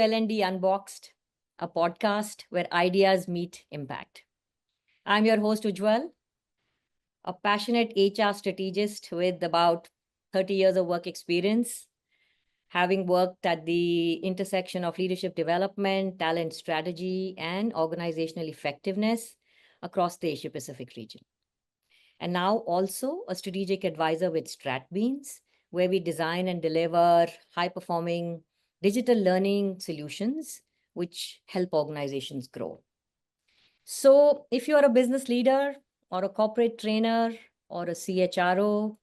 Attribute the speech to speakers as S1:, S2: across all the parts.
S1: L&D Unboxed, a podcast where ideas meet impact. I'm your host, Ujjwal, a passionate HR strategist with about 30 years of work experience, having worked at the intersection of leadership development, talent strategy, and organizational effectiveness across the Asia Pacific region. And now also a strategic advisor with Stratbeans, where we design and deliver high-performing digital learning solutions which help organizations grow. So if you're a business leader or a corporate trainer or a CHRO,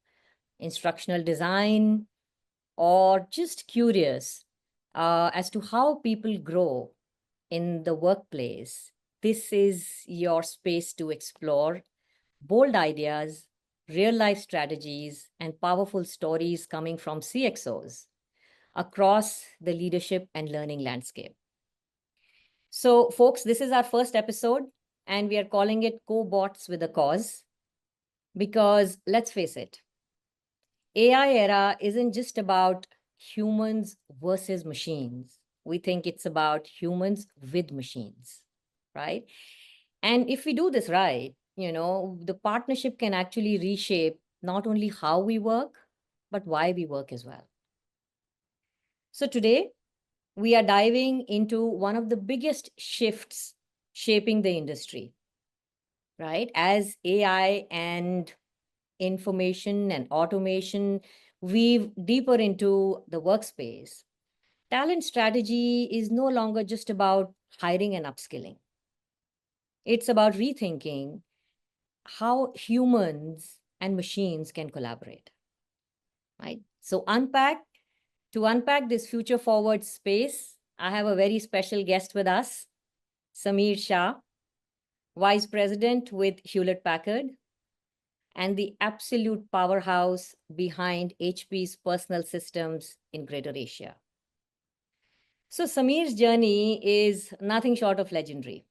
S1: instructional design, or just curious as to how people grow in the workplace, this is your space to explore bold ideas, real-life strategies, and powerful stories coming from CXOs across the leadership and learning landscape. So, folks, this is our first episode, and we are calling it Cobots with a Cause, because let's face it, AI era isn't just about humans versus machines. We think it's about humans with machines, right? And if we do this right, the partnership can actually reshape not only how we work, but why we work as well. So today, we are diving into one of the biggest shifts shaping the industry, right? As AI and information and automation weave deeper into the workspace, talent strategy is no longer just about hiring and upskilling. It's about rethinking how humans and machines can collaborate, right? So to unpack this future forward space, I have a very special guest with us, Samir Shah, Vice President with Hewlett Packard, and the absolute powerhouse behind HP's personal systems in Greater Asia. So Samir's journey is nothing short of legendary.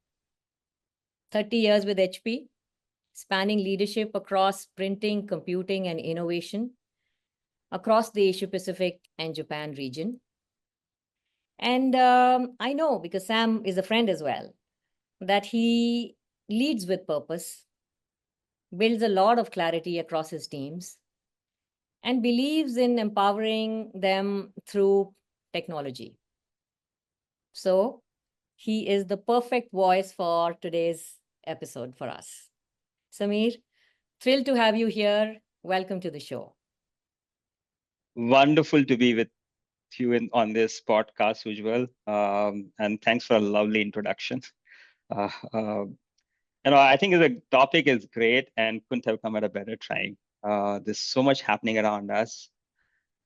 S1: 30 years with HP, spanning leadership across printing, computing, and innovation across the Asia Pacific and Japan region. And I know, because Sam is a friend as well, that he leads with purpose, builds a lot of clarity across his teams, and believes in empowering them through technology. So he is the perfect voice for today's episode for us. Samir, thrilled to have you here. Welcome to the show.
S2: Wonderful to be with you on this podcast, Ujjwal. And thanks for a lovely introduction. Uh, uh, I think the topic is great and couldn't have come at a better time. There's so much happening around us,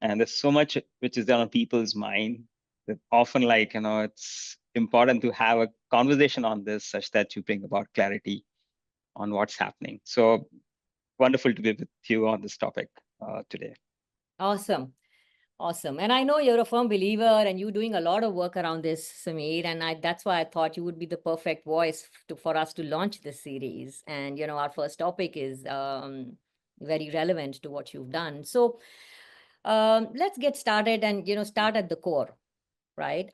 S2: and there's so much which is on people's mind that often, it's important to have a conversation on this such that you bring about clarity on what's happening. So wonderful to be with you on this topic today.
S1: Awesome. Awesome. And I know you're a firm believer and you're doing a lot of work around this, Samir. And that's why I thought you would be the perfect voice for us to launch this series. And, our first topic is very relevant to what you've done. So let's get started and, start at the core, right?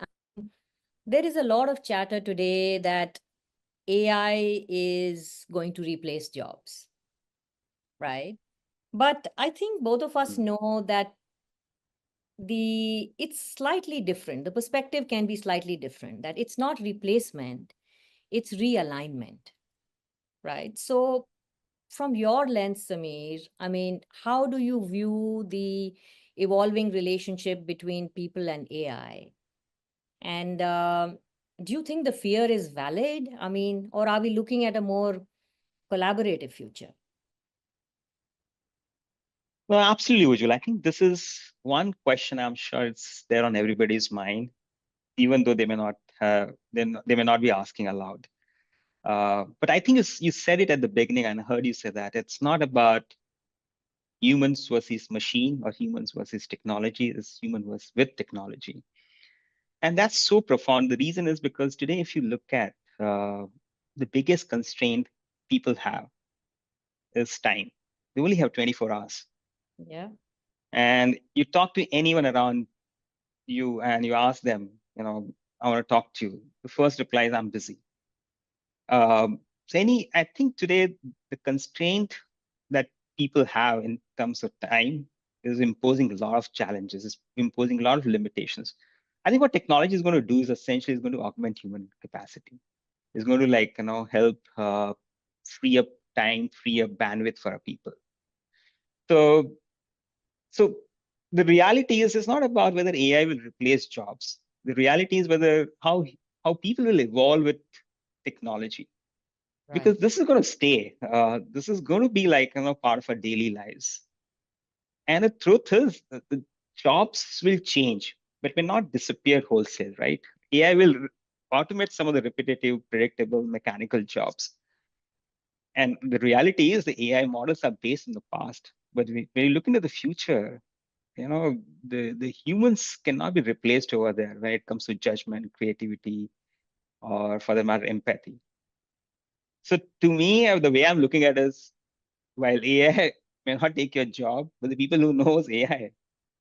S1: There is a lot of chatter today that AI is going to replace jobs, right? But I think both of us know that it's slightly different. The perspective can be slightly different, that it's not replacement, it's realignment, right? So from your lens, Samir, I mean, how do you view the evolving relationship between people and AI? And do you think the fear is valid? I mean, or are we looking at a more collaborative future?
S2: Well, absolutely, Ujjwal. I think this is one question I'm sure it's there on everybody's mind, even though they may not have, they may not be asking aloud. But I think you said it at the beginning, and I heard you say that it's not about humans versus machine or humans versus technology, it's human versus with technology. And that's so profound. The reason is because today, if you look at the biggest constraint people have is time. They only have 24 hours.
S1: Yeah.
S2: And you talk to anyone around you and you ask them, I want to talk to you. The first reply is, I'm busy. I think today the constraint that people have in terms of time is imposing a lot of challenges, is imposing a lot of limitations. I think what technology is going to do is essentially is going to augment human capacity. It's going to help free up time, free up bandwidth for our people. So so the reality is it's not about whether AI will replace jobs. The reality is whether how people will evolve with technology,
S1: Right.
S2: because this is going to stay. This is going to be part of our daily lives. And the truth is, the jobs will change, but will not disappear wholesale, right? AI will automate some of the repetitive, predictable, mechanical jobs. And the reality is the AI models are based in the past. But when you look into the future, the humans cannot be replaced over there when it comes to judgment, creativity, or for the matter, empathy. So to me, the way I'm looking at it is, while AI may not take your job, but the people who knows AI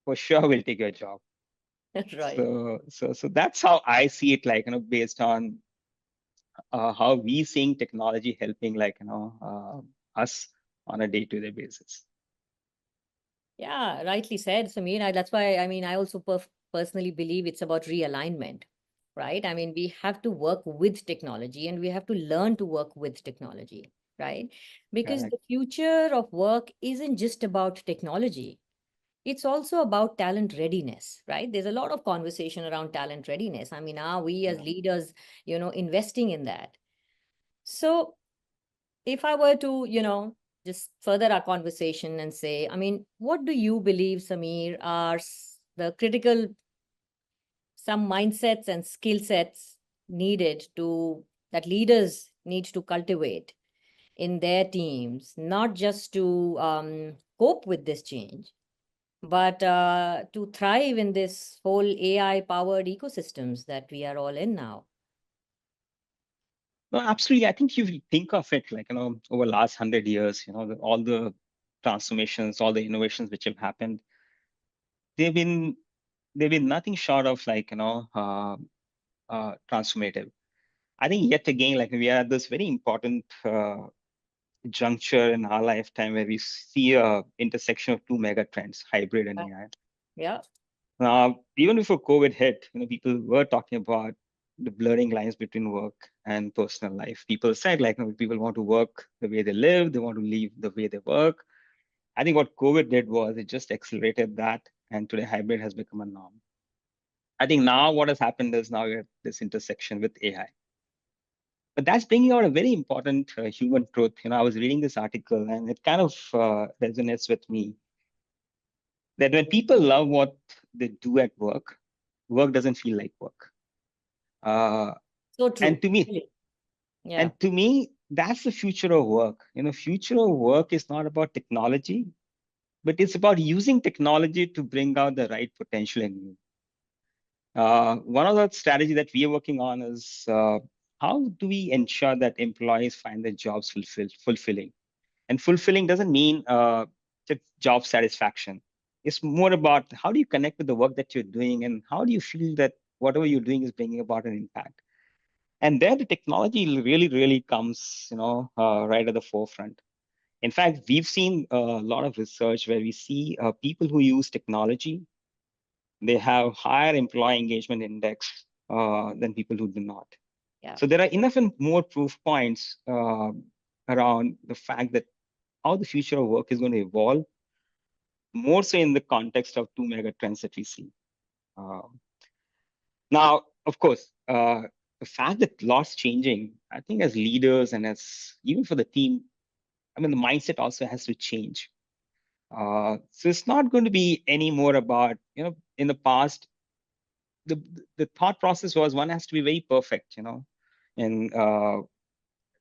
S2: for sure will take your job.
S1: Right.
S2: So that's how I see it, based on how we seeing technology helping, us on a day-to-day basis.
S1: Yeah, rightly said, Samir. That's why, I also personally believe it's about realignment, right? We have to work with technology and we have to learn to work with technology, right? Because
S2: Correct.
S1: the future of work isn't just about technology. It's also about talent readiness, right? There's a lot of conversation around talent readiness. Are we as
S2: Yeah.
S1: leaders, investing in that? So if I were to, just further our conversation and say, what do you believe, Samir, are the critical, some mindsets and skill sets needed to, that leaders need to cultivate in their teams, not just to cope with this change, but to thrive in this whole AI powered ecosystems that we are all in now?
S2: No, absolutely. I think if you think of it over the last 100 years, all the transformations, all the innovations which have happened, they've been they've been nothing short of transformative. I think yet again, we are at this very important juncture in our lifetime where we see a intersection of two mega trends, hybrid and
S1: Yeah.
S2: AI.
S1: Yeah.
S2: Now, even before COVID hit, people were talking about the blurring lines between work and personal life. People said, people want to work the way they live, they want to live the way they work. I think what COVID did was it just accelerated that, and today hybrid has become a norm. I think now what has happened is now we have this intersection with AI. But that's bringing out a very important human truth. I was reading this article and it kind of resonates with me, that when people love what they do at work, work doesn't feel like work. Uh,
S1: So
S2: and
S1: true.
S2: to me,
S1: Really. Yeah.
S2: and to me, that's the future of work. Future of work is not about technology, but it's about using technology to bring out the right potential in you. One of the strategy that we are working on is how do we ensure that employees find their jobs fulfilling? And fulfilling doesn't mean just job satisfaction. It's more about how do you connect with the work that you're doing, and how do you feel that whatever you're doing is bringing about an impact. And there, the technology really, really comes, right at the forefront. In fact, we've seen a lot of research where we see people who use technology, they have higher employee engagement index than people who do not.
S1: Yeah.
S2: So there are enough and more proof points around the fact that how the future of work is going to evolve, more so in the context of two mega trends that we see. Uh, Now, of course, the fact that lots changing, I think as leaders and as even for the team, the mindset also has to change. So it's not going to be any more about, in the past, the the thought process was one has to be very perfect, and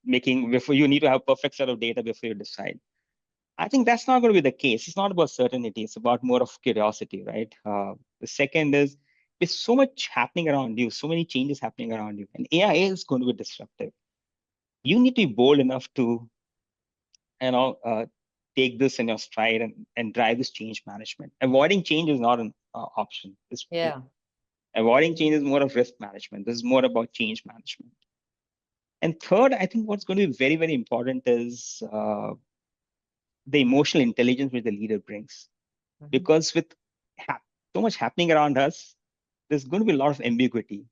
S2: making before you need to have perfect set of data before you decide. I think that's not going to be the case. It's not about certainty. It's about more of curiosity, right? The second is there's so much happening around you, so many changes happening around you, and AI is going to be disruptive. You need to be bold enough to, you know, uh, take this in your stride and drive this change management. Avoiding change is not an option.
S1: Yeah.
S2: Avoiding change is more of risk management. This is more about change management. And third, I think what's going to be very, very important is the emotional intelligence which the leader brings. Because with so much happening around us, there's going to be a lot of ambiguity.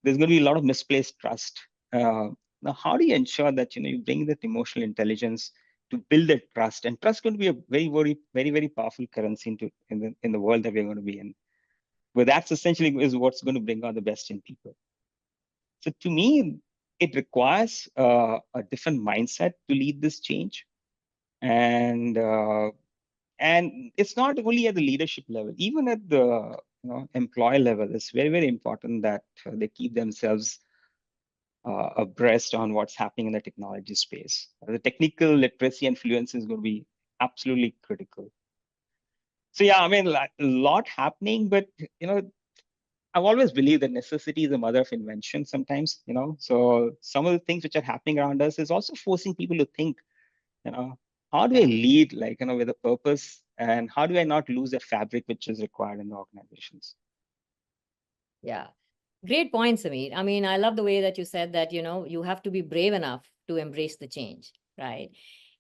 S2: There's going to be a lot of misplaced trust. Now, how do you ensure that you bring that emotional intelligence to build that trust? And trust is going to be a very, very, very, very powerful currency in the world that we're going to be in. But that's essentially is what's going to bring out the best in people. So to me, it requires a different mindset to lead this change, and it's not only at the leadership level, even at the employee level. It's very, very important that they keep themselves abreast on what's happening in the technology space. The technical literacy and fluency is going to be absolutely critical. So yeah, I mean, a lot happening, but I've always believed that necessity is the mother of invention sometimes, So some of the things which are happening around us is also forcing people to think, how do I lead, with a purpose, and how do I not lose the fabric which is required in the organizations?
S1: Yeah. Great point, Samir. I mean, I love the way that you said that, you have to be brave enough to embrace the change, right?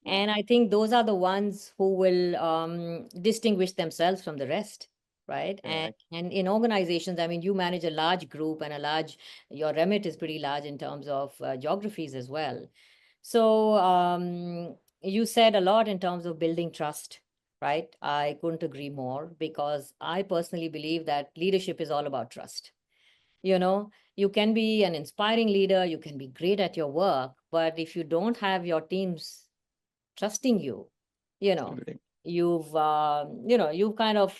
S1: And I think those are the ones who will distinguish themselves from the rest, right? And in organizations, I mean, you manage a large group and your remit is pretty large in terms of geographies as well. So you said a lot in terms of building trust, right? I couldn't agree more because I personally believe that leadership is all about trust. You can be an inspiring leader, you can be great at your work, but if you don't have your teams trusting you, you know, you've kind of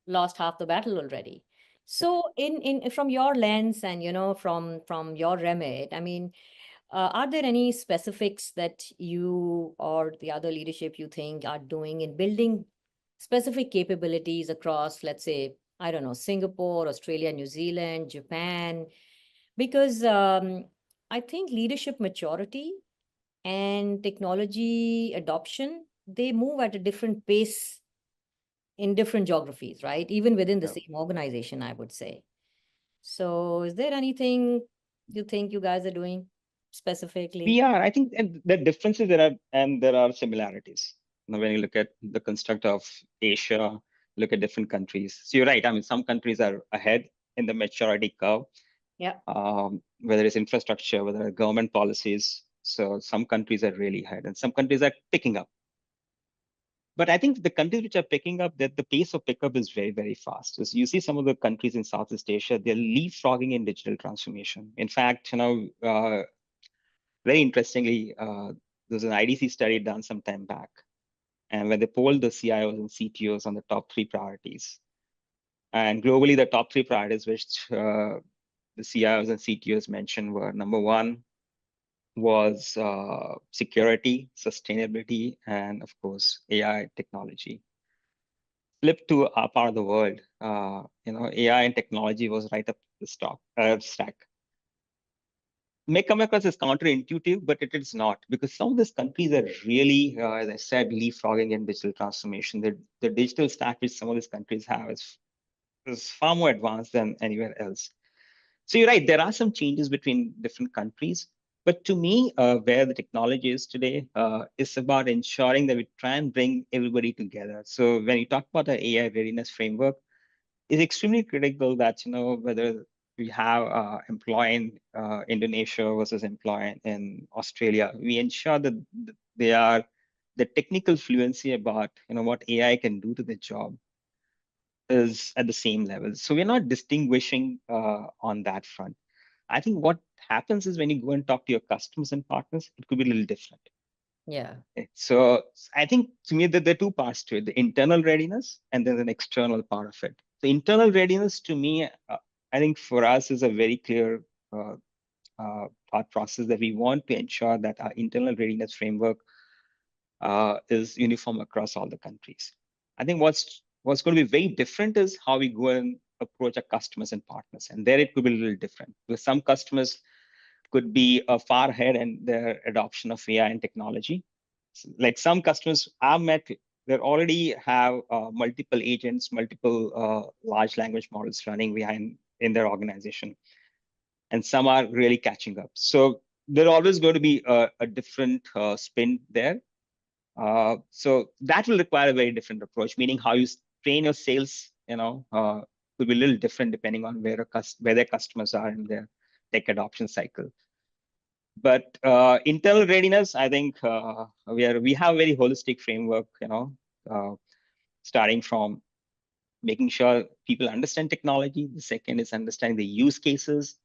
S1: lost half the battle already. So in from your lens and from your remit, I mean, are there any specifics that you or the other leadership you think are doing in building specific capabilities across, let's say, I don't know, Singapore, Australia, New Zealand, Japan? Because I think leadership maturity and technology adoption, they move at a different pace in different geographies, right? Even within the same organization, I would say. So is there anything you think you guys are doing specifically?
S2: We are. I think and the differences there are similarities. When you look at the construct of Asia, look at different countries. So you're right. I mean, some countries are ahead in the maturity curve.
S1: Yeah.
S2: Whether it's infrastructure, whether it's government policies. So some countries are really ahead, and some countries are picking up. But I think the countries which are picking up, that the pace of pickup is very, very fast. As you see some of the countries in Southeast Asia, they're leapfrogging in digital transformation. In fact, very interestingly, there was an IDC study done some time back, and when they polled the CIOs and CTOs on the top 3 priorities. And globally, the top 3 priorities which the CIOs and CTOs mentioned were: number 1 was security, sustainability, and of course, AI technology. Flip to our part of the world, AI and technology was right up the stack. May come across as counterintuitive, but it is not, because some of these countries are really, as I said, leapfrogging in digital transformation. The digital stack which some of these countries have is far more advanced than anywhere else. So you're right, there are some changes between different countries. But to me, where the technology is today, is about ensuring that we try and bring everybody together. So when you talk about the AI readiness framework, it's extremely critical that, whether we have employee in Indonesia versus employee in Australia, we ensure that they are the technical fluency about, what AI can do to the job is at the same level. So we're not distinguishing on that front. I think what happens is when you go and talk to your customers and partners, it could be a little different.
S1: Yeah.
S2: So I think to me that there are 2 parts to it: the internal readiness and then an external part of it. The internal readiness to me, I think for us is a very clear thought process that we want to ensure that our internal readiness framework is uniform across all the countries. I think what's going to be very different is how we go and approach our customers and partners. And there it could be a little different, because some customers could be far ahead in their adoption of AI and technology. Like some customers I've met, they already have multiple agents, multiple large language models running behind in their organization, and some are really catching up. So there are always going to be a different spin there. So that will require a very different approach, meaning how you train your sales, will be a little different depending on where their customers are in their tech adoption cycle. But internal readiness, I think we have a very holistic framework, starting from making sure people understand technology. The second is understanding the use cases.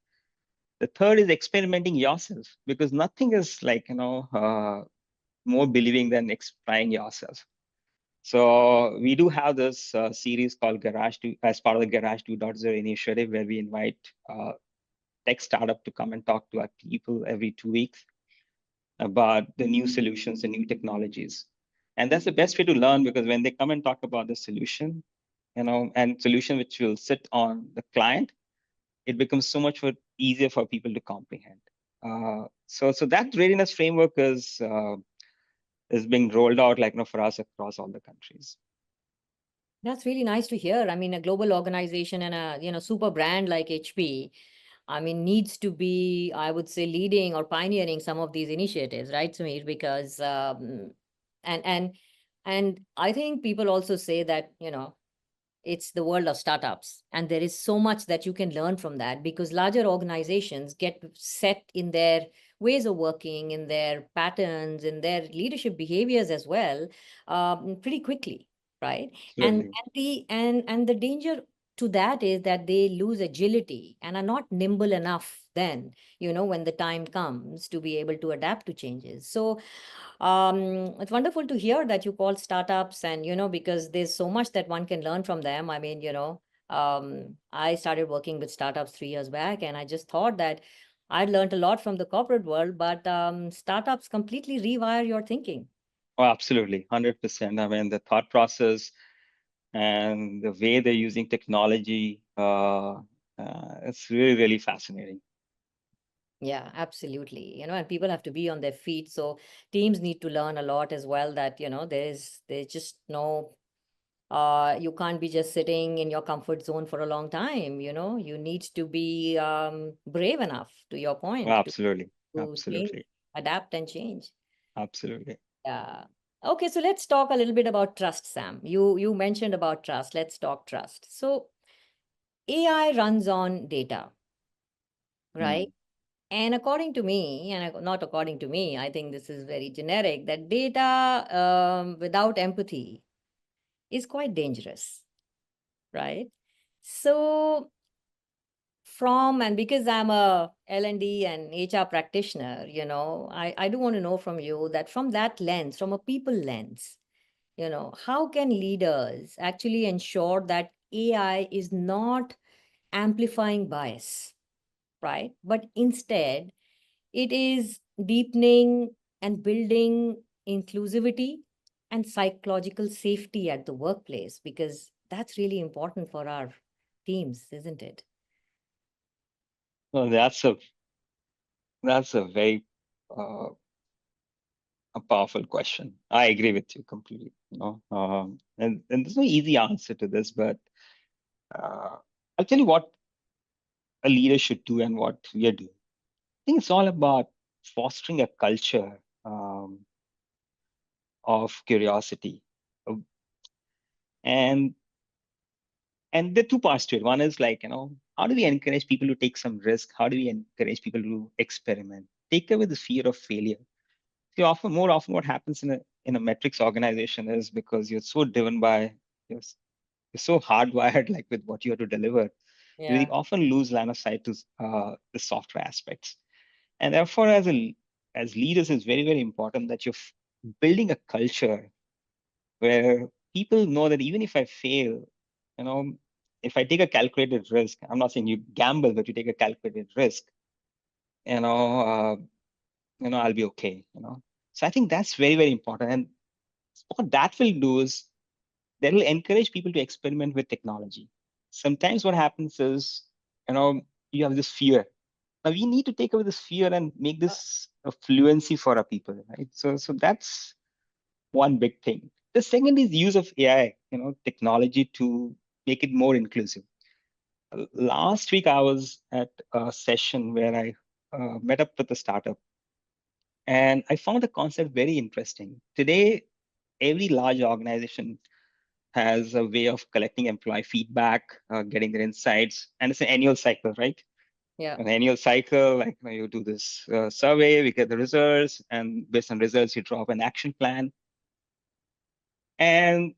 S2: The third is experimenting yourself, because nothing is like, more believing than trying yourself. So we do have this series called Garage 2 as part of the Garage 2.0 initiative, where we invite tech startup to come and talk to our people every 2 weeks about the new solutions and new technologies. And that's the best way to learn, because when they come and talk about the solution, and solution which will sit on the client, it becomes so much easier for people to comprehend. So that readiness framework is being rolled out, like, for us across all the countries.
S1: That's really nice to hear. I mean, a global organization and a, super brand like HP, I mean, needs to be, I would say, leading or pioneering some of these initiatives, right, Samir? Because and and and I think people also say that, it's the world of startups, and there is so much that you can learn from that, because larger organizations get set in their ways of working, in their patterns, in their leadership behaviors as well, pretty quickly, right? and
S2: Absolutely.
S1: and the danger to that is that they lose agility and are not nimble enough then, when the time comes to be able to adapt to changes. So it's wonderful to hear that you call startups, and because there's so much that one can learn from them. I mean, I started working with startups 3 years back, and I just thought that I'd learned a lot from the corporate world, but startups completely rewire your thinking.
S2: Oh, absolutely, 100%. I mean, the thought process and the way they're using technology, it's really, really fascinating.
S1: Yeah, absolutely. And people have to be on their feet. So teams need to learn a lot as well, that, there's just no you can't be just sitting in your comfort zone for a long time. You need to be brave enough, to your
S2: Oh,
S1: point,
S2: absolutely,
S1: to change,
S2: absolutely,
S1: adapt and change.
S2: absolutely.
S1: Yeah. Okay, so let's talk a little bit about trust, Sam. You mentioned about trust. Let's talk trust. So AI runs on data, right?
S2: Mm.
S1: And according to me, and not according to me, I think this is very generic, that data without empathy is quite dangerous, right? So and because I'm a L&D and HR practitioner, I do want to know from you that, from that lens, from a people lens, how can leaders actually ensure that AI is not amplifying bias, right? But instead, it is deepening and building inclusivity and psychological safety at the workplace, because that's really important for our teams, isn't it?
S2: Well, that's a very uh, a powerful question. I agree with you completely. And there's no easy answer to this, but uh, I'll tell you what a leader should do and what we are doing. I think it's all about fostering a culture of curiosity. Uh, And there are two parts to it. One is like, how do we encourage people to take some risk? How do we encourage people to experiment? Take away the fear of failure. See, more often what happens in a metrics organization is, because you're so driven by you're, you're so hardwired, like, with what you have to deliver, you
S1: Yeah.
S2: often lose line of sight to the software aspects. And therefore, as leaders, it's very, very important that you're building a culture where people know that even if I fail, you know, if I take a calculated risk, I'm not saying you gamble, but you take a calculated risk, you know, uh, I'll be okay. So I think that's very, very important. And what that will do is that will encourage people to experiment with technology. Sometimes what happens is, you have this fear. Now we need to take away this fear and make this a fluency for our people, right? So that's one big thing. The second is use of AI, technology, to make it more inclusive. Last week, I was at a session where I met up with a startup, and I found the concept very interesting. Today, every large organization has a way of collecting employee feedback, getting their insights, and it's an annual cycle, right?
S1: Yeah.
S2: An annual cycle, like you do this survey, we get the results, and based on results, you draw up an action plan. And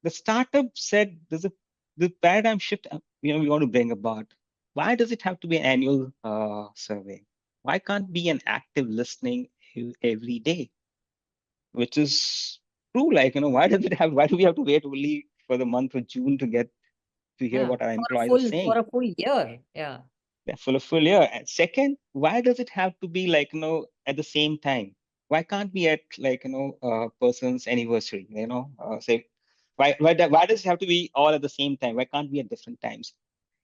S2: the startup said there's a the paradigm shift we want to bring about. Why does it have to be an annual survey? Why can't be an active listening every day? Which is true. Like, why does it have? Why do we have to wait only for the month of June to get to hear
S1: Yeah.
S2: what our
S1: For a
S2: employees are
S1: full for
S2: saying?
S1: a full year. Yeah.
S2: Yeah, full of full year. And second, why does it have to be like, at the same time? Why can't we at like, person's anniversary, say, why does it have to be all at the same time? Why can't we at different times?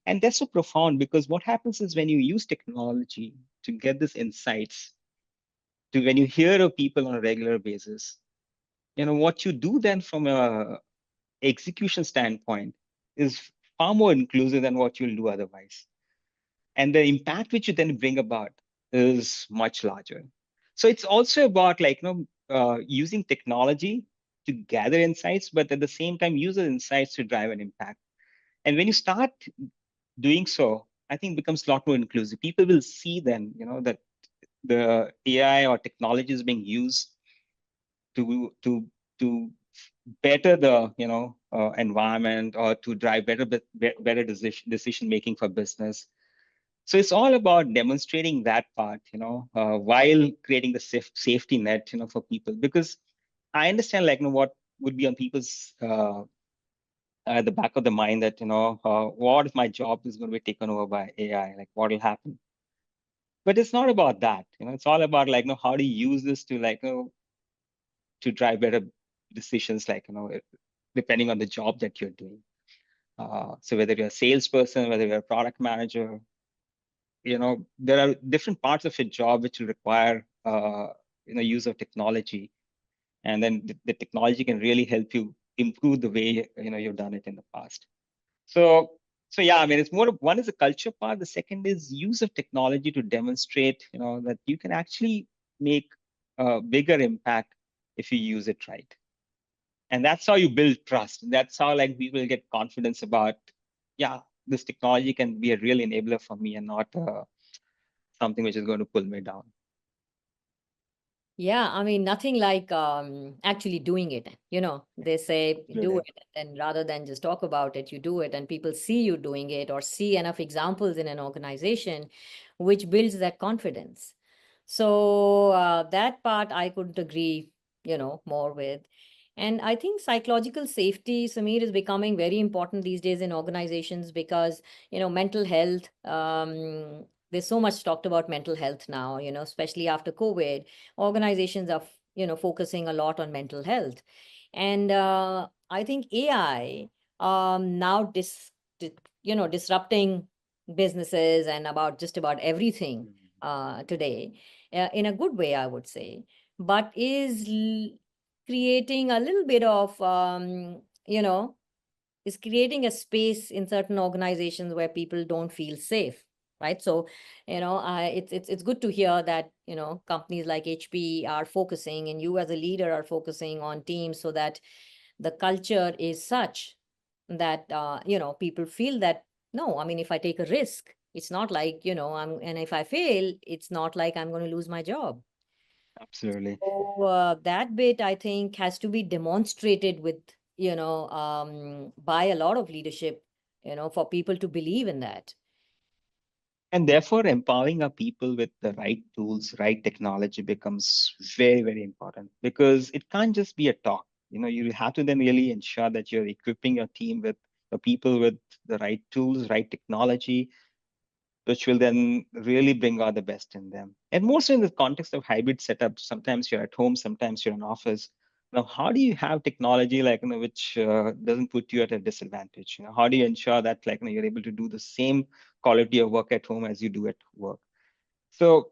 S2: And that's so profound because what happens is when you use technology to get these insights, to when you hear of people on a regular basis, what you do then from a execution standpoint is far more inclusive than what you'll do otherwise. And the impact which you then bring about is much larger. So it's also about like using technology to gather insights, but at the same time use the insights to drive an impact. And when you start doing so, I think it becomes a lot more inclusive. People will see then, that the AI or technology is being used to better the environment or to drive better decision making for business. So it's all about demonstrating that part, while creating the safety net, for people. Because I understand, like, what would be on people's at the back of the mind that, what if my job is going to be taken over by AI? Like, what will happen? But it's not about that. It's all about like, how do you use this to like, to drive better decisions, like, depending on the job that you're doing. So whether you're a salesperson, whether you're a product manager, there are different parts of your job which will require use of technology, and then the technology can really help you improve the way you've done it in the past. So yeah, I mean, it's more of, one is the culture part, the second is use of technology to demonstrate that you can actually make a bigger impact if you use it right. And that's how you build trust. That's how like people get confidence about, yeah, this technology can be a real enabler for me and not something which is going to pull me down.
S1: Yeah, I mean, nothing like actually doing it. They say do
S2: Absolutely.
S1: it, and rather than just talk about it, you do it, and people see you doing it or see enough examples in an organization, which builds that confidence. So that part I couldn't agree, more with. And I think psychological safety, Samir, is becoming very important these days in organizations because, mental health, there's so much talked about mental health now, especially after COVID. Organizations are, focusing a lot on mental health. And I think AI now disrupting businesses and about just about everything
S2: Mhm.
S1: today in a good way, I would say, but is creating a little bit of, is creating a space in certain organizations where people don't feel safe, right? So, it's good to hear that companies like HP are focusing, and you as a leader are focusing on teams so that the culture is such that people feel that no, I mean, if I take a risk, it's not like and if I fail, it's not like I'm going to lose my job.
S2: Absolutely.
S1: So that bit, I think, has to be demonstrated with, by a lot of leadership, for people to believe in that.
S2: And therefore, empowering our people with the right tools, right technology becomes very, very important because it can't just be a talk. You have to then really ensure that you're equipping your team with the people with the right tools, right technology, which will then really bring out the best in them. And mostly in the context of hybrid setup, sometimes you're at home, sometimes you're in office. Now, how do you have technology like which doesn't put you at a disadvantage? How do you ensure that like you're able to do the same quality of work at home as you do at work? So,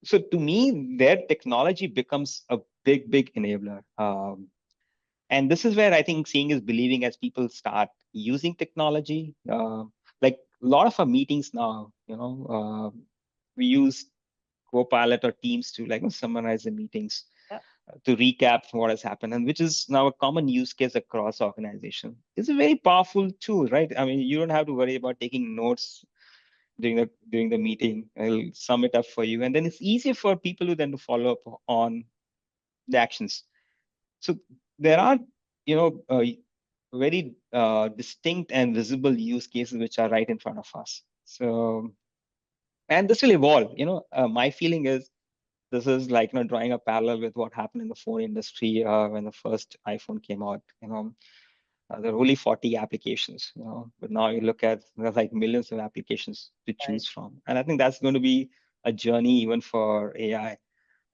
S2: so to me, their technology becomes a big, big enabler. And this is where I think seeing is believing as people start using technology. Like lot of our meetings now, we use Copilot or Teams to like summarize the meetings, to recap what has happened, and which is now a common use case across organization. It's a very powerful tool, right? I mean, you don't have to worry about taking notes during the meeting. I'll sum it up for you, and then it's easier for people to then to follow up on the actions. So there are, you know, very distinct and visible use cases which are right in front of us. So, and this will evolve. My feeling is this is like drawing a parallel with what happened in the phone industry when the first iPhone came out. There are only 40 applications. But now you look at there's like millions of applications to
S1: Right.
S2: choose from, and I think that's going to be a journey even for AI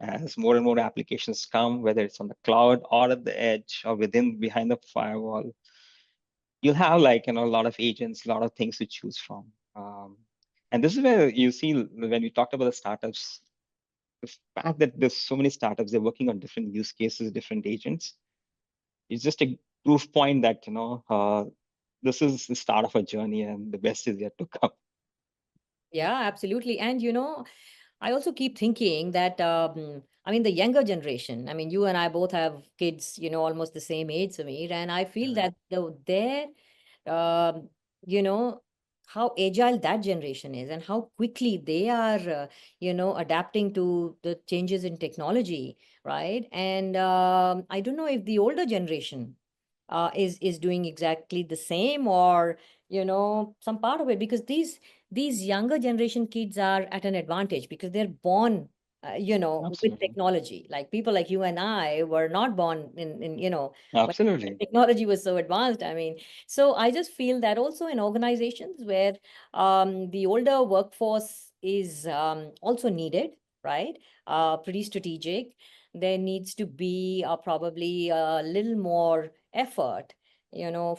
S2: as more and more applications come, whether it's on the cloud or at the edge or behind the firewall. You'll have like a lot of agents, a lot of things to choose from. And this is where you see when we talked about the startups, the fact that there's so many startups, they're working on different use cases, different agents. It's just a proof point that this is the start of a journey, and the best is yet to come.
S1: Yeah, absolutely. And I also keep thinking that I mean the younger generation. I mean, you and I both have kids, almost the same age, Samir, and I feel
S2: Right.
S1: that their um, you know, how agile that generation is and how quickly they are, adapting to the changes in technology, right? And I don't know if the older generation is doing exactly the same, or some part of it, because these younger generation kids are at an advantage because they're born with
S2: Absolutely.
S1: technology. Like people like you and I were not born in when
S2: Absolutely.
S1: technology was so advanced. I mean, so I just feel that also in organizations where the older workforce is also needed, right? Pretty strategic. There needs to be probably a little more effort,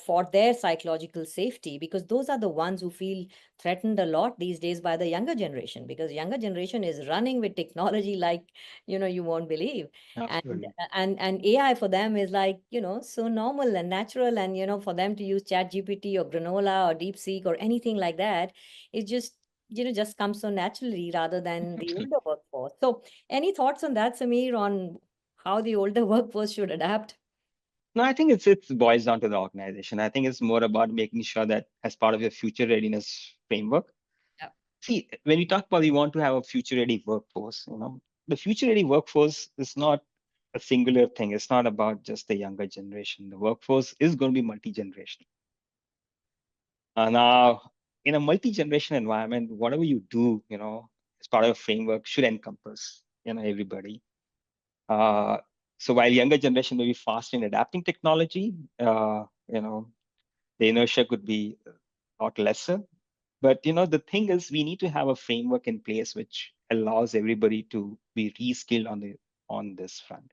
S1: for their psychological safety, because those are the ones who feel threatened a lot these days by the younger generation, because younger generation is running with technology like, you won't believe. And
S2: Absolutely.
S1: and AI for them is like, so normal and natural. And, for them to use Chat GPT or Granola or DeepSeek or anything like that, it just comes so naturally rather than the older workforce. So any thoughts on that, Samir, on how the older workforce should adapt?
S2: No, I think it's boils down to the organization. I think it's more about making sure that as part of your future readiness framework.
S1: Yeah.
S2: See, when we talk about we want to have a future ready workforce, the future ready workforce is not a singular thing. It's not about just the younger generation. The workforce is going to be multi-generational. Now, in a multi-generation environment, whatever you do, as part of a framework should encompass, everybody. Uh, so while younger generation may be fast in adapting technology, the inertia could be a lot lesser. But the thing is, we need to have a framework in place which allows everybody to be reskilled on this front.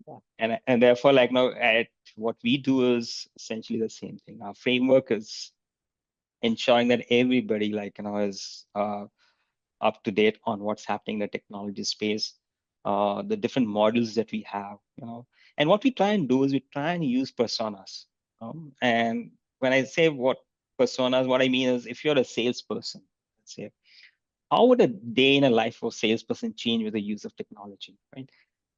S1: Yeah.
S2: And therefore, like now, at what we do is essentially the same thing. Our framework is ensuring that everybody is up to date on what's happening in the technology space, the different models that we have, and what we try and do is we try and use personas. And when I say what personas, what I mean is if you're a salesperson, let's say, how would a day in a life of a salesperson change with the use of technology, right?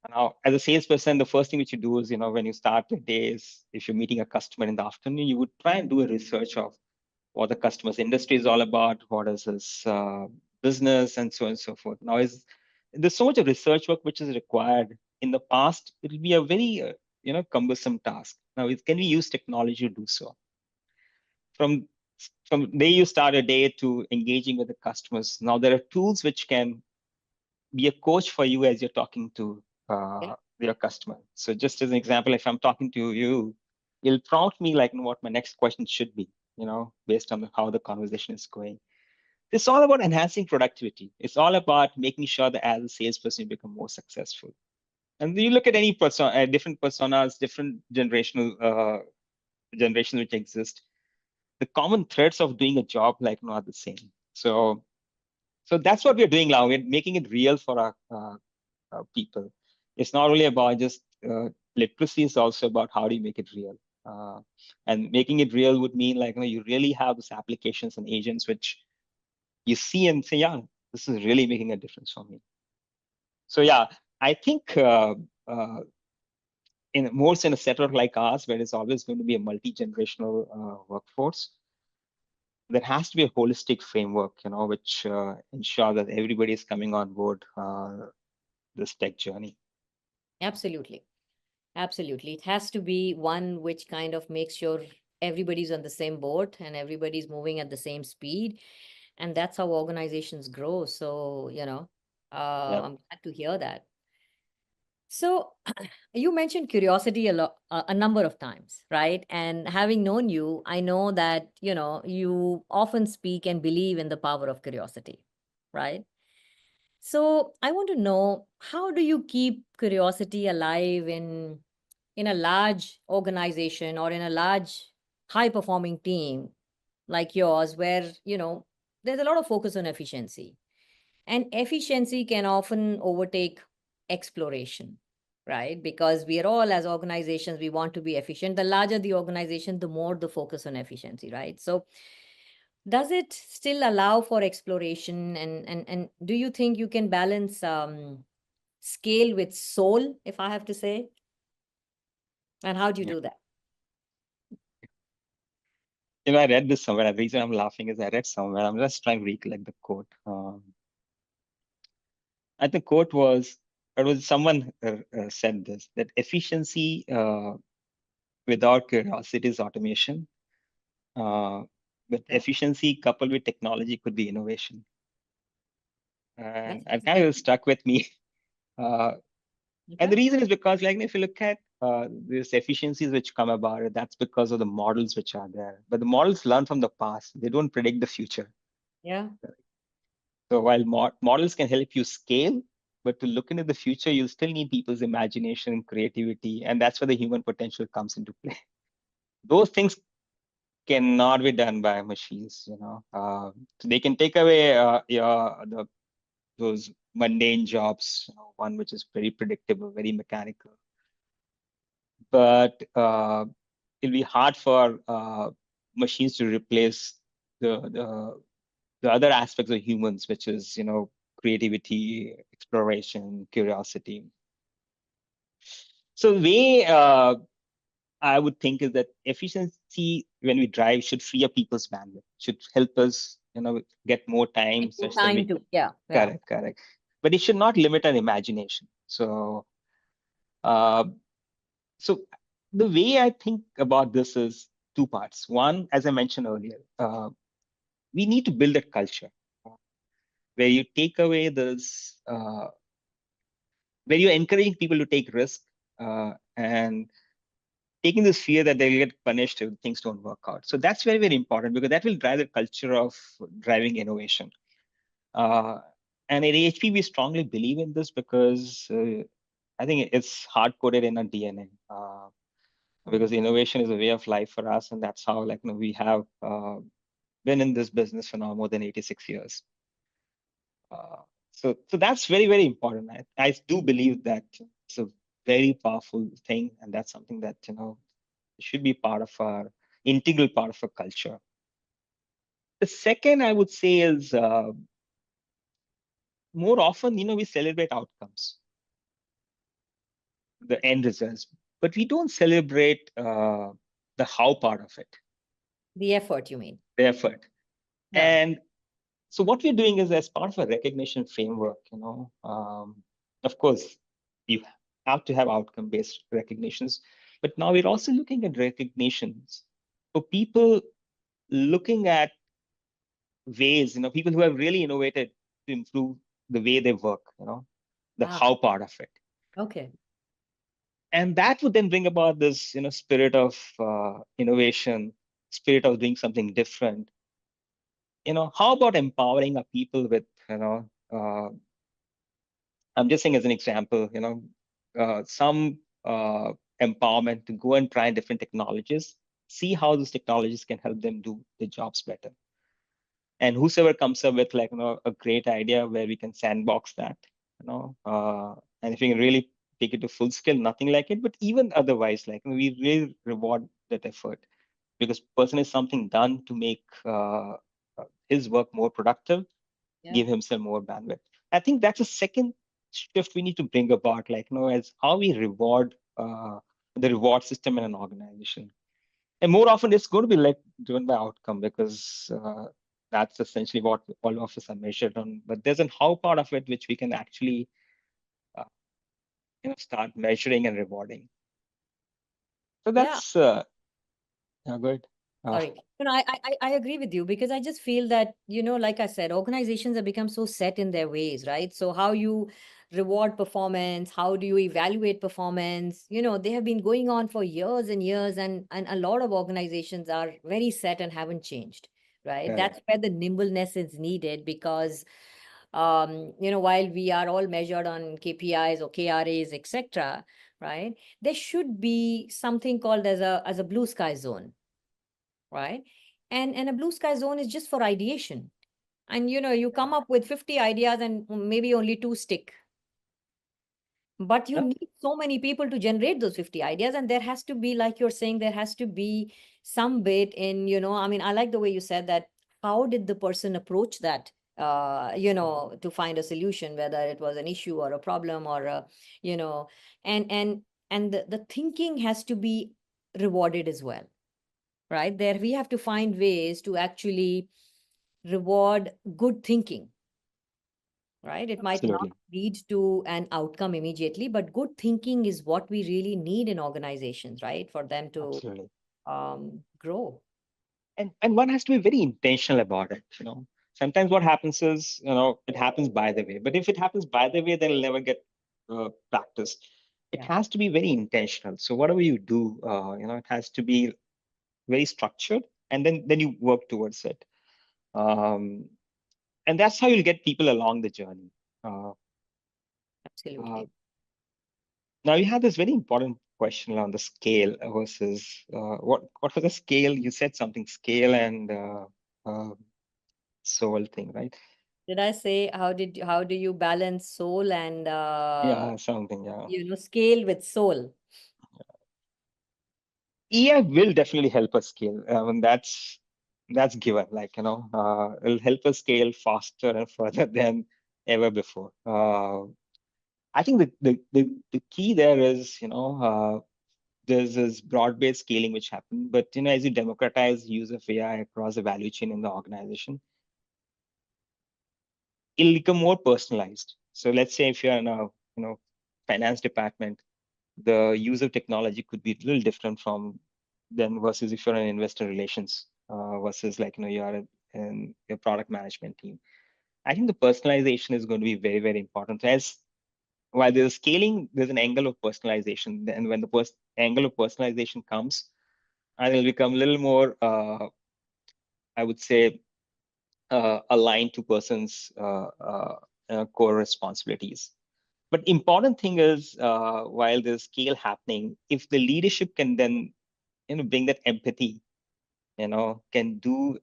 S2: Now, as a salesperson, the first thing that you do is, when you start the day is if you're meeting a customer in the afternoon, you would try and do a research of what the customer's industry is all about, what is his business, and so on and so forth. Now, there's so much of research work which is required. In the past, it will be a very cumbersome task. Now, can we use technology to do so? From from day you start a day to engaging with the customers. Now, there are tools which can be a coach for you as you're talking to your customer. So, just as an example, if I'm talking to you, it'll prompt me like what my next question should be, based on how the conversation is going. It's all about enhancing productivity. It's all about making sure that as a salesperson, you become more successful. And you look at any persona, different personas, different generations which exist. The common threads of doing a job are the same. So that's what we're doing now. We're making it real for our people. It's not only about just literacy; it's also about how do you make it real. And making it real would mean like, you really have these applications and agents which you see and say, yeah, this is really making a difference for me. So yeah, I think in more in a setup like ours, where it's always going to be a multi-generational workforce, there has to be a holistic framework, which ensure that everybody is coming on board this tech journey.
S1: Absolutely. Absolutely. It has to be one which kind of makes sure everybody's on the same boat and everybody's moving at the same speed. And that's how organizations grow. So,
S2: Yeah.
S1: I'm glad to hear that. So, you mentioned curiosity a number of times, right? And having known you, I know that, you often speak and believe in the power of curiosity, right? So, I want to know, how do you keep curiosity alive in a large organization or in a large high performing team like yours, where, there's a lot of focus on efficiency, and efficiency can often overtake exploration, right? Because we are all, as organizations, we want to be efficient. The larger the organization, the more the focus on efficiency, right? So does it still allow for exploration, and do you think you can balance scale with soul, if I have to say? And how do you
S2: Yeah.
S1: do that?
S2: I read this somewhere. The reason I'm laughing is I read somewhere. I'm just trying to recollect the quote. I think quote was, it was someone said this, that efficiency without curiosity is automation. But
S1: Yeah,
S2: efficiency coupled with technology could be innovation.
S1: that's
S2: And it kind of
S1: fascinating.
S2: stuck with me. Uh, and
S1: Okay.
S2: the reason is because, like, if you look at these efficiencies which come about, that's because of the models which are there. But the models learn from the past. They don't predict the future.
S1: Yeah.
S2: So while models can help you scale, but to look into the future, you still need people's imagination and creativity. And that's where the human potential comes into play. Those things cannot be done by machines. So they can take away those mundane jobs, one which is very predictable, very mechanical. But it'll be hard for machines to replace the other aspects of humans, which is creativity, exploration, curiosity. So the way I would think is that efficiency when we drive should free up people's bandwidth, should help us get more time
S1: Take more
S2: such that
S1: time
S2: we
S1: to, yeah, yeah.
S2: correct. But it should not limit our imagination. Uh, so the way I think about this is two parts. One, as I mentioned earlier, we need to build a culture where you take away this, where you're encouraging people to take risk and taking this fear that they'll get punished if things don't work out. So that's very, very important because that will drive the culture of driving innovation. Uh, and at AHP, we strongly believe in this because I think it's hard coded in our DNA. Because
S1: Mhm.
S2: innovation is a way of life for us, and that's how we have been in this business for now more than 86 years. So that's very, very important. I do believe that it's a very powerful thing, and that's something that should be part of our integral part of our culture. The second I would say is more often we celebrate outcomes, the end results, but we don't celebrate the how part of it,
S1: The effort, you mean?
S2: the effort.
S1: Yeah.
S2: And so what we're doing is as part of a recognition framework, of course, you have to have outcome-based recognitions, but now we're also looking at recognitions for people looking at ways, people who have really innovated to improve the way they work, the
S1: Ah,
S2: how part of it.
S1: okay.
S2: And that would then bring about this, spirit of innovation, spirit of doing something different. How about empowering our people with, I'm just saying as an example, some empowerment to go and try different technologies, see how those technologies can help them do the jobs better. And whosoever comes up with a great idea where we can sandbox that, and if we can really take it to full scale, nothing like it. But even otherwise, like we really reward that effort because person is something done to make his work more productive,
S1: Yeah.
S2: give himself more bandwidth. I think that's a second shift we need to bring about, like as how we reward the reward system in an organization. And more often, it's going to be like driven by outcome because that's essentially what all of us are measured on. But there's an how part of it which we can actually uh, start measuring and rewarding. So
S1: Yeah.
S2: that's good.
S1: Sorry. I agree with you because I just feel that, like I said, organizations have become so set in their ways, right? So how you reward performance, how do you evaluate performance? They have been going on for years and years, and a lot of organizations are very set and haven't changed, right?
S2: Correct.
S1: That's where the nimbleness is needed because while we are all measured on KPIs or KRAs, etc., right? There should be something called as a blue sky zone, right? And a blue sky zone is just for ideation. And you come up with 50 ideas and maybe only two stick. But you
S2: Yeah,
S1: need so many people to generate those 50 ideas. And there has to be, like you're saying, there has to be some bit in, I mean, I like the way you said that. How did the person approach that? To find a solution, whether it was an issue or a problem or you know, and the thinking has to be rewarded as well, right? There we have to find ways to actually reward good thinking, right? It might not
S2: absolutely.
S1: lead to an outcome immediately, but good thinking is what we really need in organizations, right? For them to
S2: Absolutely.
S1: grow.
S2: And one has to be very intentional about it. Sometimes what happens is, it happens by the way. But if it happens by the way, then it'll never get practiced. It
S1: Yeah,
S2: has to be very intentional. So whatever you do, it has to be very structured, and then you work towards it. Um, and that's how you'll get people along the journey. Uh, uh,
S1: absolutely.
S2: Now you have this very important question on the scale versus what was the scale? You said something scale and uh, soul thing, right?
S1: Did I say how do you balance soul and
S2: Yeah, something. Yeah,
S1: scale with soul?
S2: AI will definitely help us scale. I mean, that's given. Like it'll help us scale faster and further than ever before. I think the key there is there's this broad-based scaling which happened, but as you democratize use of AI across the value chain in the organization, it'll become more personalized. So let's say if you're in a finance department, the use of technology could be a little different from then versus if you're in investor relations versus like you're in your product management team. I think the personalization is going to be very, very important. As while there's scaling, there's an angle of personalization. Then when the angle of personalization comes, and it'll become a little more, I would say, aligned to person's core responsibilities. But important thing is, while there's scale happening, if the leadership can then bring that empathy, can do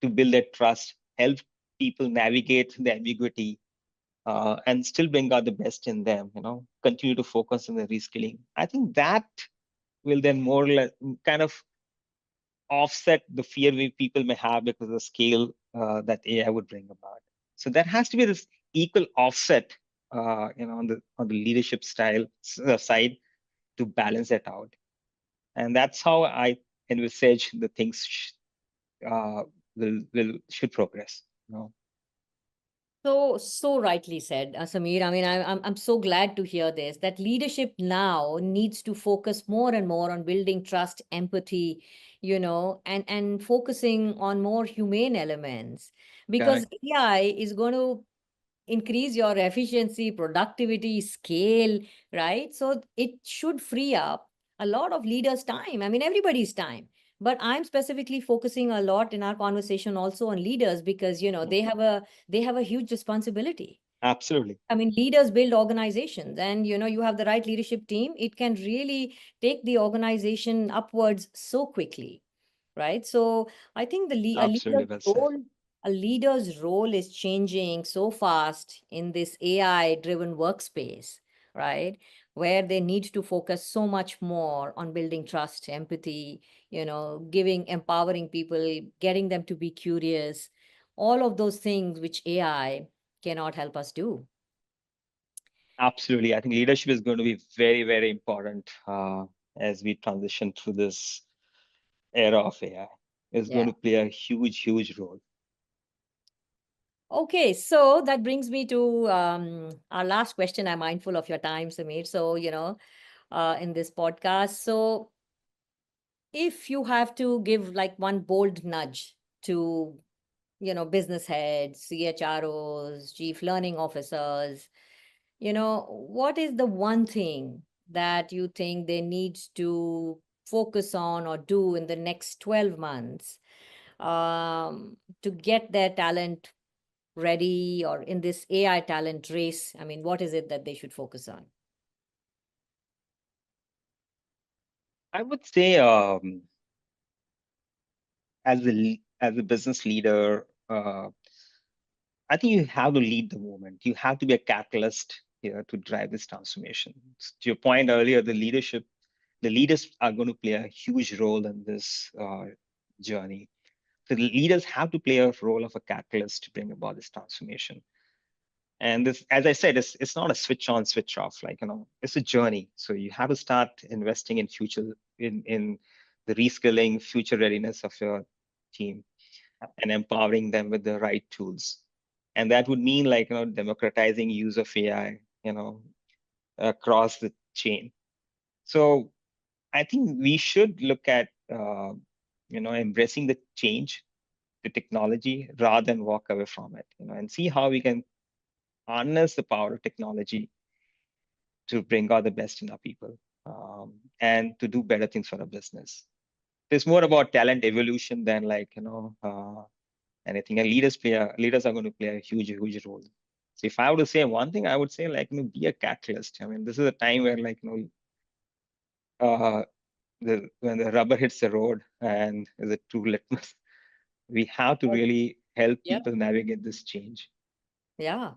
S2: to build that trust, help people navigate the ambiguity, and still bring out the best in them, continue to focus on the reskilling. I think that will then more or less kind of offset the fear we people may have because of the scale that AI would bring about. So there has to be this equal offset, on the leadership style side to balance it out, and that's how I envisage the things will should progress.
S1: So rightly said, Samir. I mean, I'm so glad to hear this, that leadership now needs to focus more and more on building trust, empathy, and focusing on more humane elements, because
S2: Correct.
S1: AI is going to increase your efficiency, productivity, scale, right? So it should free up a lot of leaders' time. I mean, everybody's time. But I'm specifically focusing a lot in our conversation also on leaders because
S2: Mhm.
S1: they have a huge responsibility.
S2: Absolutely.
S1: I mean, leaders build organizations, and you have the right leadership team. It can really take the organization upwards so quickly, right? So I think
S2: Absolutely well said.
S1: a leader's role is changing so fast in this AI driven workspace, right? Where they need to focus so much more on building trust, empathy, giving, empowering people, getting them to be curious, all of those things which AI cannot help us do.
S2: Absolutely. I think leadership is going to be very, very important as we transition through this era of AI. It's going
S1: Yeah.
S2: to play a huge, huge role.
S1: Okay, so that brings me to our last question. I'm mindful of your time, Samir. So, in this podcast. So, if you have to give like one bold nudge to, business heads, CHROs, chief learning officers, what is the one thing that you think they need to focus on or do in the next 12 months to get their talent ready, or in this AI talent race? I mean, what is it that they should focus on?
S2: I would say, as a business leader, I think you have to lead the movement. You have to be a catalyst here to drive this transformation. To your point earlier, the leaders are going to play a huge role in this journey. So the leaders have to play a role of a catalyst to bring about this transformation. And this, as I said, it's not a switch on, switch off. Like, it's a journey. So you have to start investing in in the reskilling, future readiness of your team, and empowering them with the right tools. And that would mean, like, democratizing use of AI, across the chain. So I think we should look at, embracing the change, the technology, rather than walk away from it, and see how we can harness the power of technology to bring out the best in our people, and to do better things for our business. It's more about talent evolution than, like, anything. And leaders are going to play a huge, huge role. So if I were to say one thing, I would say, like, be a catalyst. I mean, this is a time where, like, uh, when the rubber hits the road and is a true litmus, we have to really help
S1: Yeah.
S2: people navigate this change.
S1: Yeah.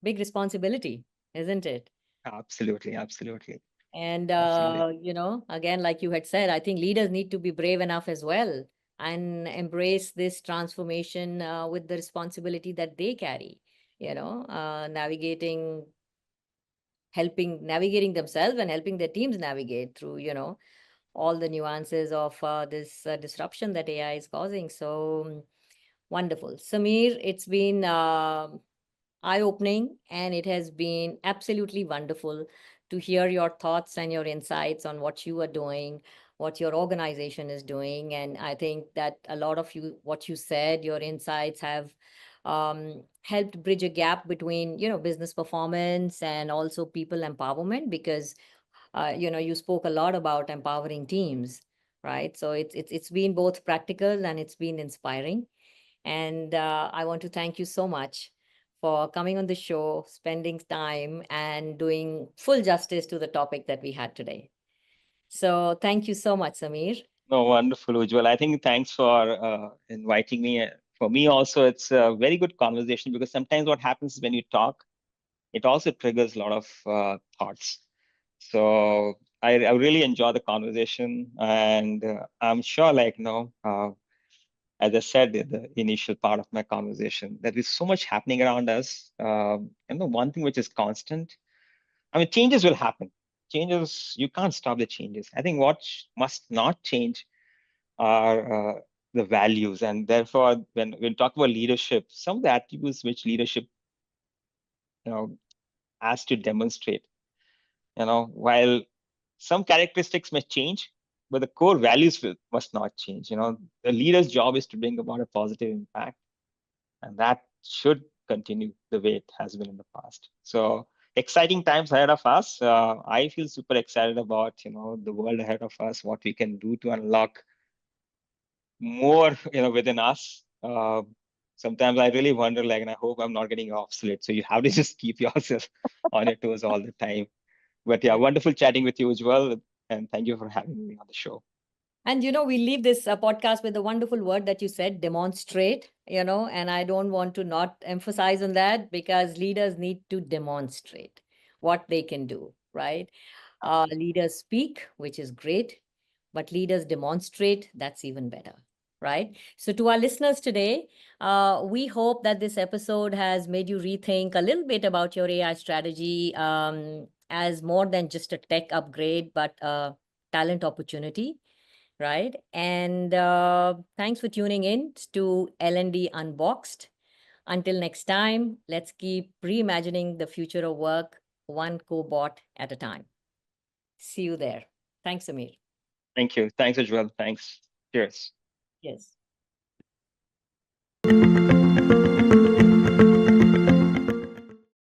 S1: Big responsibility, isn't it?
S2: Absolutely, absolutely,
S1: And,
S2: absolutely.
S1: again, like you had said, I think leaders need to be brave enough as well and embrace this transformation with the responsibility that they carry, navigating themselves and helping their teams navigate through, all the nuances of this disruption that AI is causing. So wonderful. Samir, it's been eye opening, and it has been absolutely wonderful to hear your thoughts and your insights on what you are doing, what your organization is doing. And I think that a lot of what you said, your insights have helped bridge a gap between, business performance and also people empowerment, because you spoke a lot about empowering teams, right? So it's been both practical and it's been inspiring. And I want to thank you so much for coming on the show, spending time, and doing full justice to the topic that we had today. So thank you so much, Samir.
S2: No, wonderful, Ujjwal. I think thanks for inviting me. For me, also, it's a very good conversation, because sometimes what happens is when you talk, it also triggers a lot of thoughts. So I really enjoy the conversation, and I'm sure, like, as I said in the initial part of my conversation, there is so much happening around us. And the one thing which is constant, I mean, changes will happen. Changes, you can't stop the changes. I think what must not change are the values. And therefore, when we talk about leadership, some of the attributes which leadership, you know, has to demonstrate, while some characteristics may change, but the core values must not change. The leader's job is to bring about a positive impact, and that should continue the way it has been in the past. So exciting times ahead of us. I feel super excited about, the world ahead of us, what we can do to unlock more, within us. Sometimes I really wonder, like, and I hope I'm not getting obsolete. So you have to just keep yourself on your toes all the time. But yeah,
S1: Yeah.
S2: wonderful chatting with you as well. And thank you for having me on the show.
S1: And, we leave this podcast with the wonderful word that you said, demonstrate, and I don't want to not emphasize on that, because leaders need to demonstrate. what they can do, right? Leaders speak, which is great, but leaders demonstrate, that's even better, right? So, to our listeners today, we hope that this episode has made you rethink a little bit about your AI strategy as more than just a tech upgrade, but a talent opportunity, right? And thanks for tuning in to L&D Unboxed. Until next time, let's keep reimagining the future of work one cobot at a time. See you there. Thanks, Samir.
S2: Thank you. Thanks, Ujjwal. Thanks. Cheers.
S1: Yes.